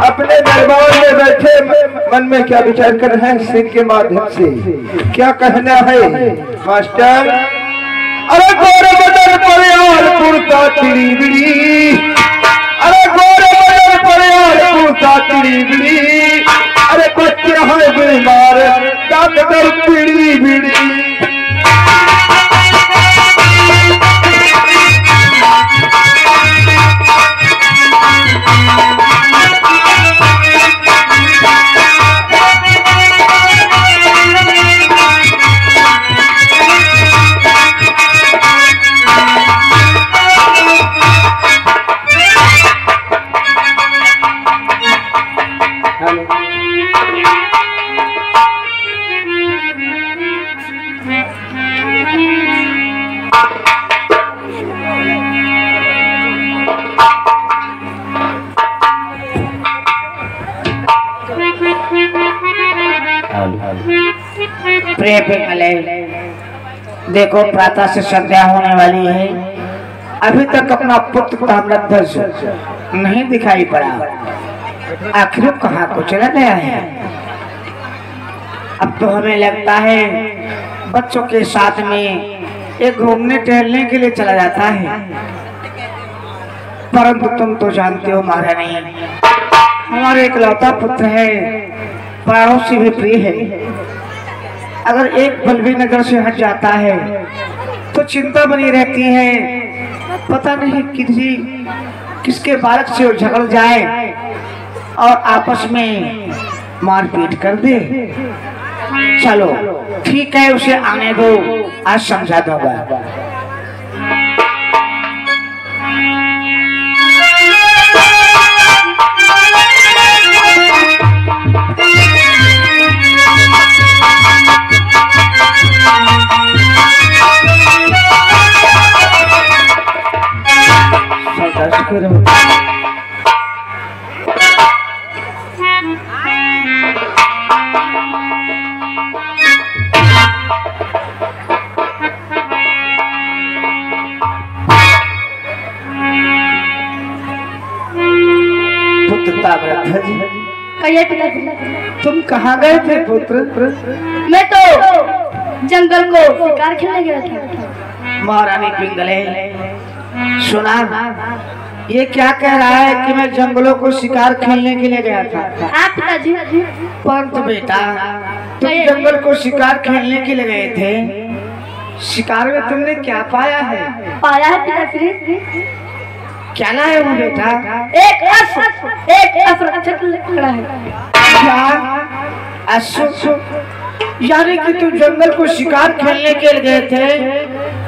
अपने दरबार में बैठे मन में क्या विचार कर रहे हैं सिंह के माध्यम से क्या कहना है मास्टर। अरे गोरे बदन पर यार कुर्ता तिड़ी बिड़ी, अरे गोरे बदन पर यार कुर्ता तिड़ी बिड़ी, अरे बच्चे है बीमार डॉक्टर तिड़ी बिड़ी। प्रिय पिंगले, देखो प्रातः से संध्या होने वाली है, अभी तक अपना पुत्र ताम्रध्वज नहीं दिखाई पड़ा। आखिर कहाँ को चला गया है? अब तो हमें लगता है बच्चों के साथ में एक घूमने टहलने के लिए चला जाता है, परंतु तुम तो जानते हो महारानी, हमारे इकलौता पुत्र है, प्राणों से भी प्रिय है। अगर एक पल भी नगर से हट जाता है तो चिंता बनी रहती है, पता नहीं किसके बालक से वो झगड़ जाए और आपस में मारपीट कर दे। चलो ठीक है, उसे आने दो, आज समझा दूंगा। तुम कहाँ गए थे पुत्र? मैं तो जंगल को शिकार खेलने गया था। महारानी पिंगले, सुना ये क्या कह रहा है कि मैं जंगलों को शिकार खेलने के लिए गया था? आप पिताजी। परंतु बेटा, तुम जंगल को शिकार खेलने के लिए गए थे, शिकार में तुमने क्या पाया है? पाया है पिताजी। क्या लाए हो बेटा? एक असुरक्षक खड़ा है। क्या अश्व? यानी कि तुम जंगल को शिकार खेलने के लिए गए थे,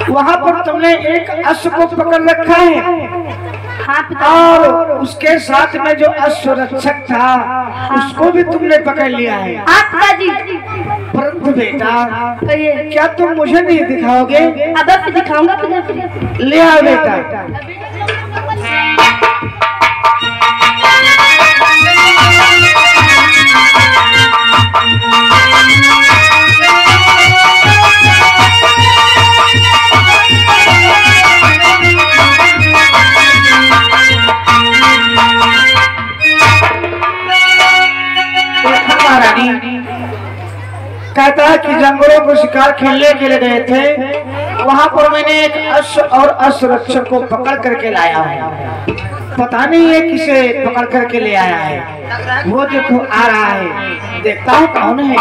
वहाँ पर तुमने एक अश्व को पकड़ रखा है। हाँ और उसके साथ में जो अश्वरक्षक था उसको भी तुमने पकड़ लिया है। परंतु बेटा, क्या तुम मुझे नहीं दिखाओगे? अब दिखाऊंगा पिताजी। ले आओ बेटा। कहता है कि जंगलों को शिकार खेलने के लिए गए थे, वहां पर मैंने एक अश्व और अश्वरक्षक को पकड़ करके लाया है। पता नहीं है किसे पकड़ करके ले आया है। वो देखो आ रहा है, देखता हूँ कौन है।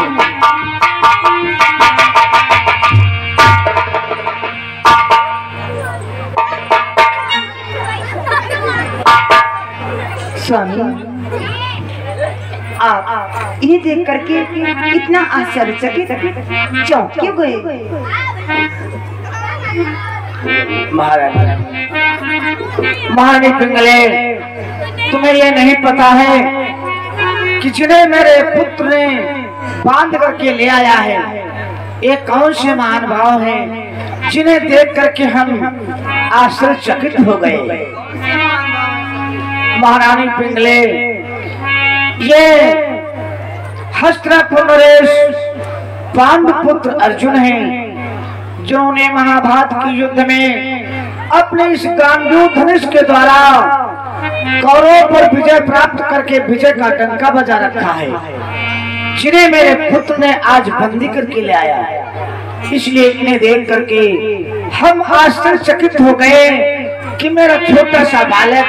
स्वामी, आप ये देख करके इतना आश्चर्यचकित चौंक क्यों गए? महारानी पिंगले, तुम्हें ये नहीं पता है कि जिन्हें मेरे पुत्र ने बांध करके ले आया है, ये कौन से महान भाव हैं जिन्हें देख करके हम आश्चर्यचकित हो गए। महारानी पिंगले, ये हस्तिनापुर नरेश पांडुपुत्र अर्जुन हैं, जिन्होंने महाभारत के युद्ध में अपने इस गांडू धनुष के द्वारा कौरवों पर विजय प्राप्त करके विजय का डंका बजा रखा है, जिन्हें मेरे पुत्र ने आज बंदी करके ले आया है। इसलिए इन्हें देख करके हम आश्चर्यचकित हो गए कि मेरा छोटा सा बालक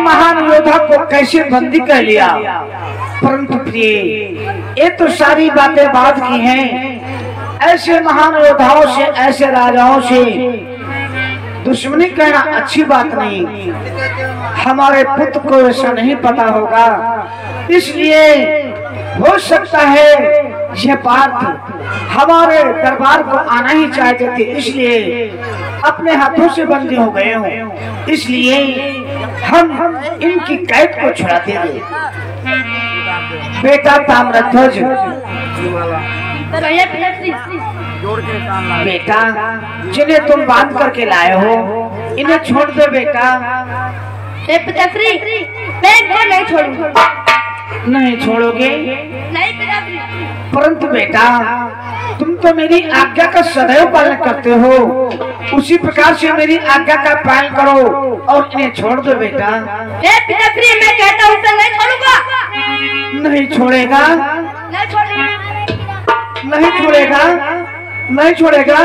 महान योद्धा को कैसे बंदी कर लिया। परंतु प्रिय, ये तो सारी बातें बाद की हैं। ऐसे महान योद्धाओं से, ऐसे राजाओं से दुश्मनी करना अच्छी बात नहीं। हमारे पुत्र को ऐसा नहीं पता होगा, इसलिए हो सकता है यह पार्थ हमारे दरबार को आना ही चाहते थे, इसलिए अपने हाथों से बंदी हो गए हों। इसलिए हम इनकी कैद को छुड़ाते थे। बेटा ताम्रध्वज, बेटा जिन्हें तुम बांध करके लाए हो इन्हें छोड़ दो बेटा। पिताश्री, मैं इनको नहीं छोड़ूंगा। नहीं छोड़ोगे? नहीं पिताश्री। परंतु बेटा, तुम तो मेरी आज्ञा का सदैव पालन करते हो, उसी प्रकार से मेरी आज्ञा का पालन करो और इन्हें छोड़ दो बेटा। पिताश्री, मैं कहता हूँ नहीं छोड़ूंगा। नहीं छोड़ेगा? नहीं छोड़ेगा। नहीं छोड़ेगा? नहीं छोड़ेगा?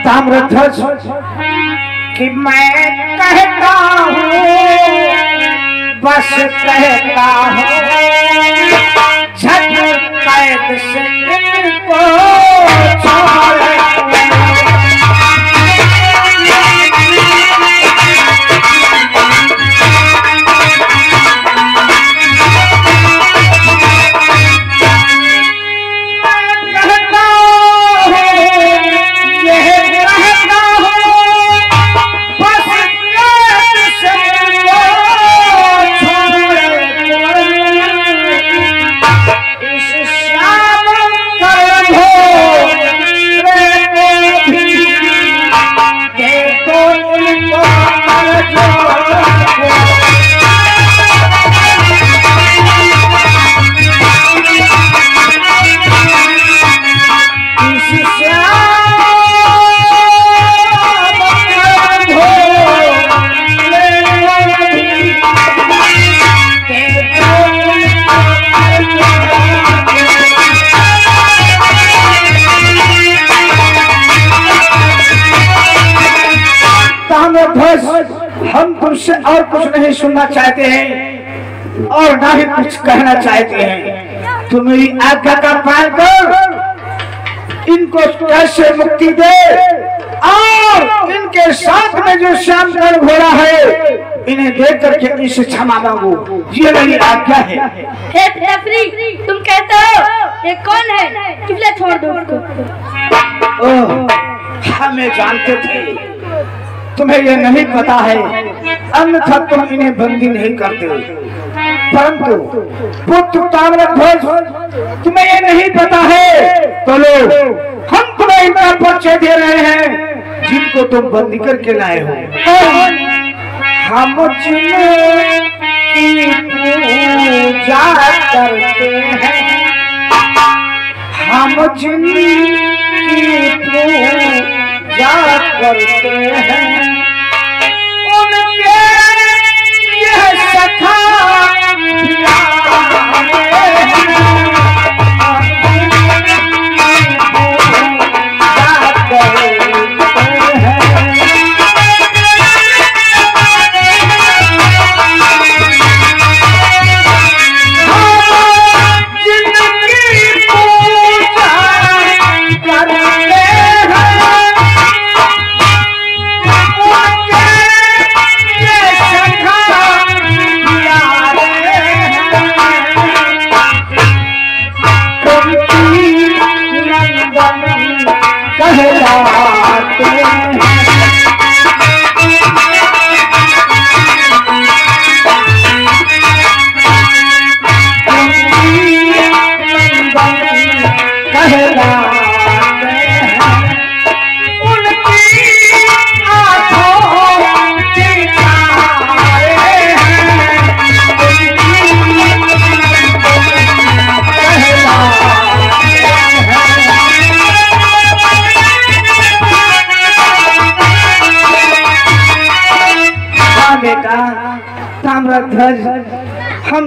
ताम्रध्वज कि मैं कहता हूँ, बस कहता हूँ, झट कैद से इनको छोड़। हम तुमसे और कुछ नहीं सुनना चाहते हैं और ना ही कुछ कहना चाहते हैं। तुम मेरी आज्ञा का पालन कर, इनको कैसे मुक्ति दे और इनके साथ में जो श्याम घोड़ा है इन्हें देख करके इनसे क्षमा मांगो, ये मेरी आज्ञा है। तुम कहते हो ये कौन है, किसलिए छोड़ दो उसको। हमें जानते थे, तुम्हें यह नहीं पता है, अन्यथा तुम इन्हें बंदी नहीं करते। परंतु पुत्र ताम्रध्वज, तुम्हें यह नहीं पता है, तो लो हम तुम्हें इनका परिचय दे रहे हैं जिनको तुम बंदी करके लाए हो। हम जिनकी पूजा करते हैं, हम जिनकी पूजा करते हैं, उनके यह सखा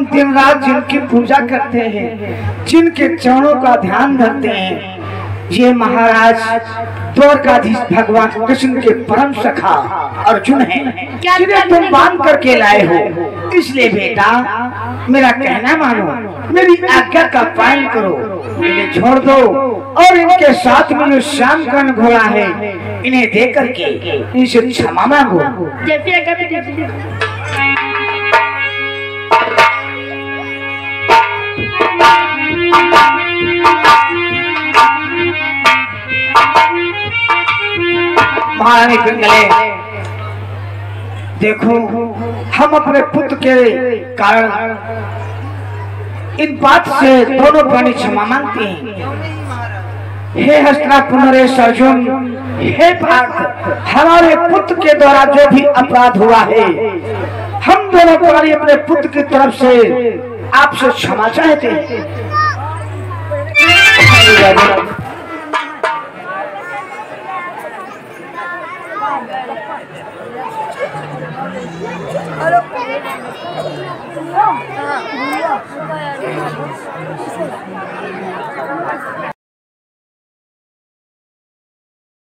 हम दिन रात जिनकी पूजा करते हैं, जिनके चरणों का ध्यान धरते हैं, ये महाराज द्वारकाधीश भगवान कृष्ण के परम सखा अर्जुन हैं, जिन्हें तुम बांध करके लाए हो। इसलिए बेटा मेरा कहना मानो, मेरी आज्ञा का पालन करो, इन्हें छोड़ दो और इनके साथ में जो श्याम कर्ण घोड़ा है इन्हें दे करके इनसे क्षमा मांगो। जैसे कभी महारानी पिंगले, देखो हम अपने पुत्र के कारण इन बात से दोनों प्राणी क्षमा मांगते हैं। हे हस्तिनापुर नरेश अर्जुन, हे पार्थ, हमारे पुत्र के द्वारा जो भी अपराध हुआ है, हम दोनों प्राणी अपने पुत्र की तरफ से आपसे क्षमा चाहते हैं। हेलो